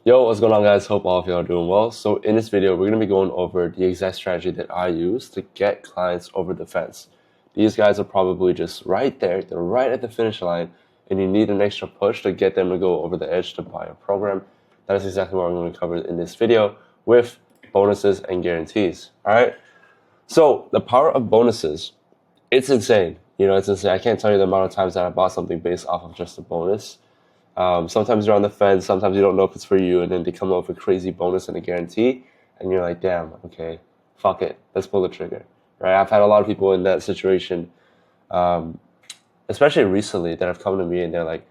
Yo, what's going on, guys? Hope all of you are doing well. So in this video, we're going to be going over the exact strategy that I use to get clients over the fence. These guys are probably just right there. They're right at the finish line, and you need an extra push to get them to go over the edge to buy a program. That is exactly what I'm going to cover in this video with bonuses and guarantees. All right. So the power of bonuses, it's insane. It's insane. I can't tell you the amount of times that I bought something based off of just a bonus. Sometimes you're on the fence, sometimes you don't know if it's for you, and then they come up with a crazy bonus and a guarantee, and you're like, damn, okay, fuck it, let's pull the trigger, right? I've had a lot of people in that situation, especially recently, that have come to me and they're like,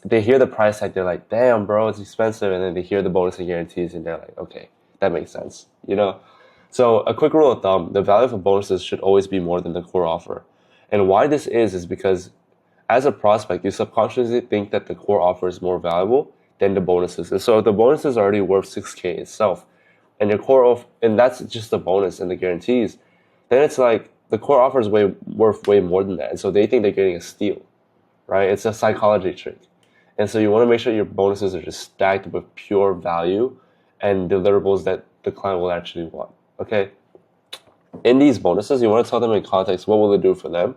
they hear the price tag, they're like, damn, bro, it's expensive, and then they hear the bonus and guarantees, and they're like, okay, that makes sense. So a quick rule of thumb, the value of bonuses should always be more than the core offer. And why this is because as a prospect, you subconsciously think that the core offer is more valuable than the bonuses. And so if the bonuses are already worth 6K itself, and and that's just the bonus and the guarantees, then it's like the core offer is worth way more than that. And so they think they're getting a steal, right? It's a psychology trick. And so you want to make sure your bonuses are just stacked with pure value and deliverables that the client will actually want. Okay. In these bonuses, you want to tell them in context, what will it do for them?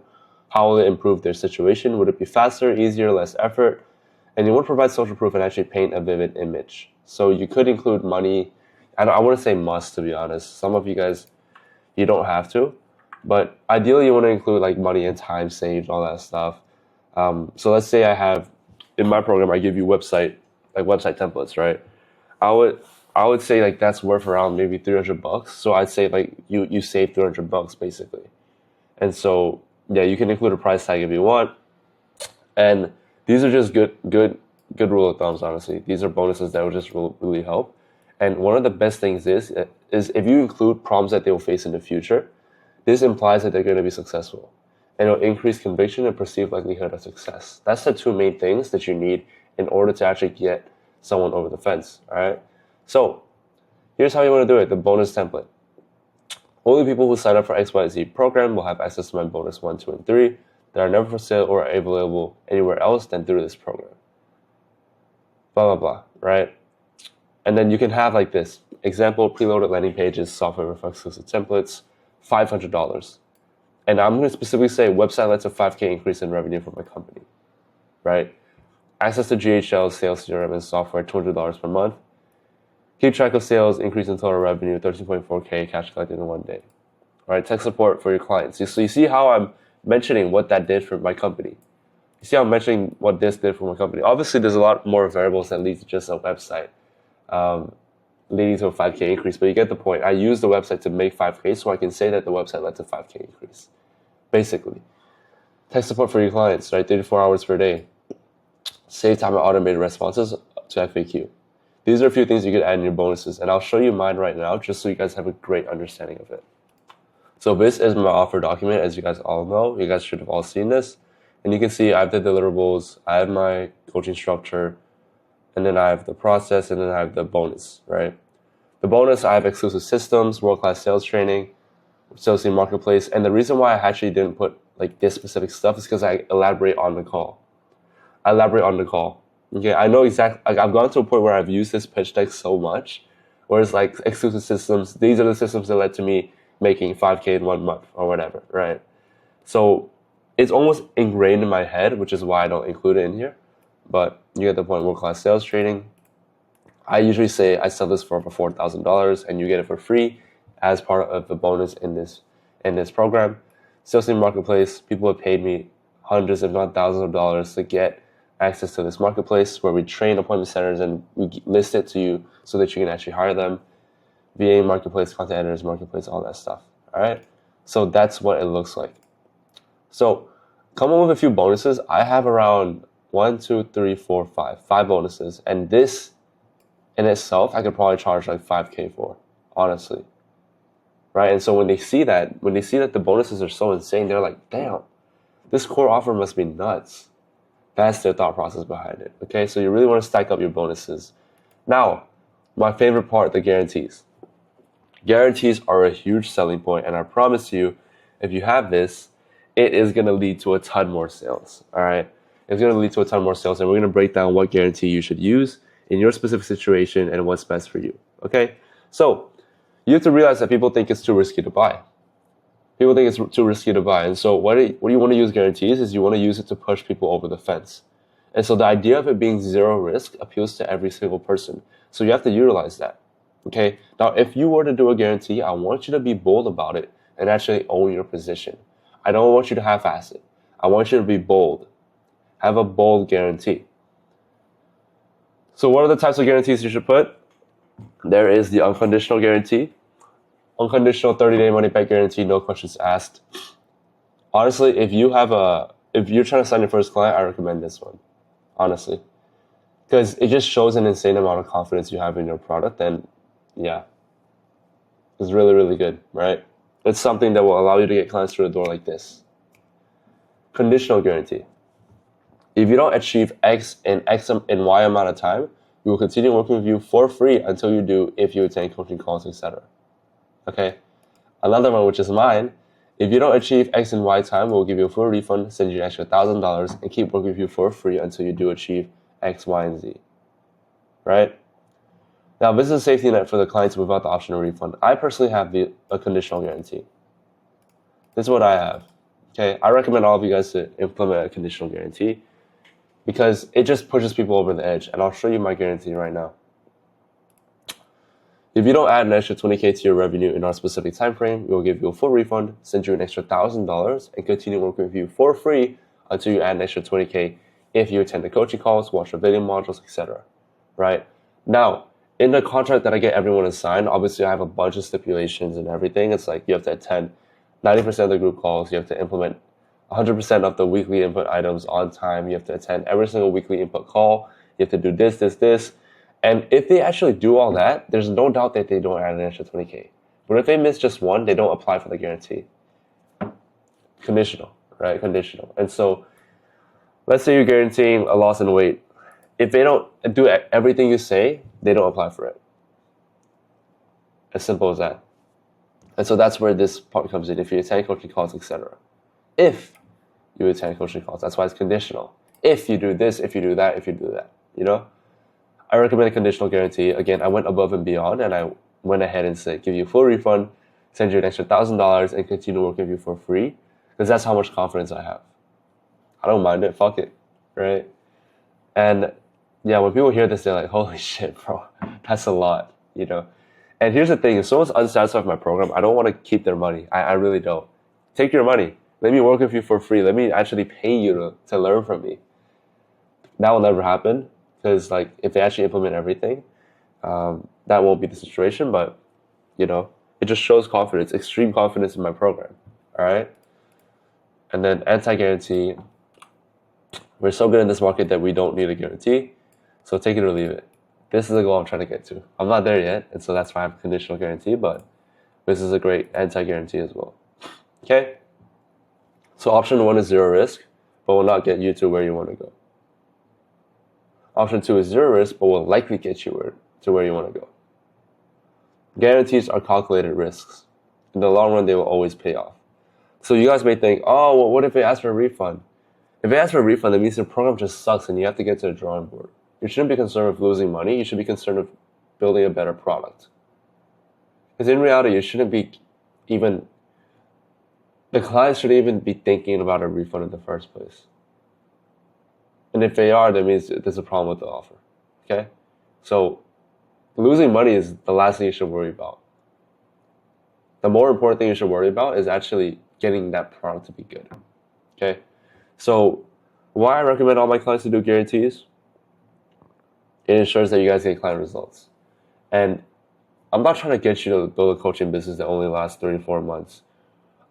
How will it improve their situation? Would it be faster, easier, less effort? And you want to provide social proof and actually paint a vivid image. So you could include money. I wouldn't say must, to be honest. Some of you guys, you don't have to. But ideally, you want to include like money and time saved, all that stuff. So let's say in my program, I give you website templates, right? I would say like that's worth around maybe $300. So I'd say like you save $300 basically. And so yeah, you can include a price tag if you want. And these are just good rule of thumbs, honestly. These are bonuses that will just really help. And one of the best things is if you include problems that they will face in the future, this implies that they're going to be successful. And it'll increase conviction and perceived likelihood of success. That's the two main things that you need in order to actually get someone over the fence, all right? So here's how you want to do it, the bonus template. Only people who sign up for XYZ program will have access to my bonus 1, 2, and 3 that are never for sale or available anywhere else than through this program. Blah, blah, blah, right? And then you can have like this. Example, preloaded landing pages, software with exclusive templates, $500. And I'm going to specifically say website led to 5K increase in revenue for my company, right? Access to GHL, sales CRM, and software, $200 per month. Keep track of sales, increase in total revenue, 13.4K cash collected in 1 day. All right, tech support for your clients. So you see how I'm mentioning what that did for my company. You see how I'm mentioning what this did for my company. Obviously, there's a lot more variables that lead to just a website leading to a 5K increase, but you get the point. I use the website to make 5K, so I can say that the website led to 5K increase, basically. Tech support for your clients, right? 34 hours per day. Save time and automated responses to FAQ. These are a few things you could add in your bonuses, and I'll show you mine right now just so you guys have a great understanding of it. So this is my offer document, as you guys all know. You guys should have all seen this. And you can see I have the deliverables, I have my coaching structure, and then I have the process, and then I have the bonus, right? The bonus, I have exclusive systems, world-class sales training, sales team marketplace, and the reason why I actually didn't put like this specific stuff is because I elaborate on the call. Okay, I know exactly, like I've gone to a point where I've used this pitch deck so much, where it's like exclusive systems, these are the systems that led to me making 5K in 1 month or whatever, right? So it's almost ingrained in my head, which is why I don't include it in here, but you get the point. World-class sales training. I usually say I sell this for $4,000 and you get it for free as part of the bonus in this program. Sales team marketplace, people have paid me hundreds, if not thousands of dollars to get access to this marketplace where we train appointment centers and we list it to you so that you can actually hire them. VA marketplace, content editors marketplace, all that stuff. All right. So that's what it looks like. So come up with a few bonuses. I have around 5 bonuses. And this in itself, I could probably charge like 5K for, honestly. Right. And so when they see that the bonuses are so insane, they're like, damn, this core offer must be nuts. That's their thought process behind it. Okay, so you really want to stack up your bonuses. Now, my favorite part, the guarantees. Guarantees are a huge selling point, and I promise you, if you have this, it is going to lead to a ton more sales. All right, it's going to lead to a ton more sales, and we're going to break down what guarantee you should use in your specific situation and what's best for you. Okay? So you have to realize that people think it's too risky to buy. People think it's too risky to buy. And so what you want to use guarantees is you want to use it to push people over the fence. And so the idea of it being zero risk appeals to every single person. So you have to utilize that. Okay? Now, if you were to do a guarantee, I want you to be bold about it and actually own your position. I don't want you to half-ass it. I want you to be bold. Have a bold guarantee. So what are the types of guarantees you should put? There is the unconditional guarantee. Unconditional 30-day money-back guarantee, no questions asked. Honestly, if you're trying to sign your first client, I recommend this one. Honestly. Because it just shows an insane amount of confidence you have in your product, and yeah. It's really, really good, right? It's something that will allow you to get clients through the door like this. Conditional guarantee. If you don't achieve X in Y amount of time, we will continue working with you for free until you do if you attend coaching calls, etc. Okay? Another one, which is mine, if you don't achieve X in Y time, we'll give you a full refund, send you an extra $1,000, and keep working with you for free until you do achieve X, Y, and Z. Right? Now, this is a safety net for the clients without the option of refund. I personally have a conditional guarantee. This is what I have. Okay? I recommend all of you guys to implement a conditional guarantee because it just pushes people over the edge. And I'll show you my guarantee right now. If you don't add an extra $20K to your revenue in our specific time frame, we will give you a full refund, send you an extra $1,000, and continue working with you for free until you add an extra $20K if you attend the coaching calls, watch the video modules, etc. Right? Now, in the contract that I get everyone to sign, obviously I have a bunch of stipulations and everything. It's like you have to attend 90% of the group calls, you have to implement 100% of the weekly input items on time, you have to attend every single weekly input call, you have to do this. And if they actually do all that, there's no doubt that they don't add an extra $20K. But if they miss just one, they don't apply for the guarantee. Conditional, right? Conditional. And so let's say you're guaranteeing a loss in weight. If they don't do everything you say, they don't apply for it. As simple as that. And so that's where this part comes in. If you attend coaching calls, etc. If you attend coaching calls, that's why it's conditional. If you do this, if you do that, you know? I recommend a conditional guarantee. Again, I went above and beyond, and I went ahead and said, give you a full refund, send you an extra $1,000, and continue working with you for free, because that's how much confidence I have. I don't mind it. Fuck it, right? And yeah, when people hear this, they're like, holy shit, bro, that's a lot, you know? And here's the thing, if someone's unsatisfied with my program, I don't want to keep their money. I really don't. Take your money. Let me work with you for free. Let me actually pay you to learn from me. That will never happen. Because like if they actually implement everything, that won't be the situation. But you know, it just shows confidence, extreme confidence in my program. All right. And then anti-guarantee. We're so good in this market that we don't need a guarantee. So take it or leave it. This is the goal I'm trying to get to. I'm not there yet, and so that's why I have a conditional guarantee. But this is a great anti-guarantee as well. Okay. So option 1 is zero risk, but will not get you to where you want to go. Option 2 is zero risk, but will likely get you to where you want to go. Guarantees are calculated risks. In the long run, they will always pay off. So you guys may think, oh, well, what if they ask for a refund? If they ask for a refund, that means the program just sucks and you have to get to the drawing board. You shouldn't be concerned with losing money. You should be concerned with building a better product. Because in reality, you shouldn't be even, the clients shouldn't even be thinking about a refund in the first place. And if they are, that means there's a problem with the offer. Okay? So losing money is the last thing you should worry about. The more important thing you should worry about is actually getting that product to be good. Okay? So why I recommend all my clients to do guarantees? It ensures that you guys get client results. And I'm not trying to get you to build a coaching business that only lasts 3 to 4 months.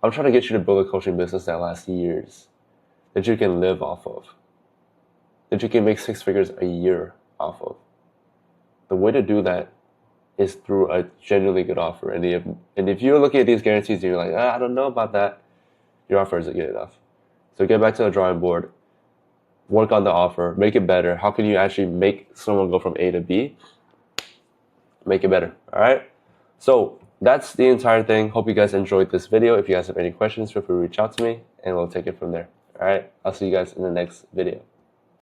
I'm trying to get you to build a coaching business that lasts years, that you can live off of, that you can make 6 figures a year off of. The way to do that is through a genuinely good offer. And if you're looking at these guarantees and you're like, I don't know about that, your offer isn't good enough. So get back to the drawing board, work on the offer, make it better. How can you actually make someone go from A to B? Make it better, all right? So that's the entire thing. Hope you guys enjoyed this video. If you guys have any questions, feel free to reach out to me and we'll take it from there, all right? I'll see you guys in the next video.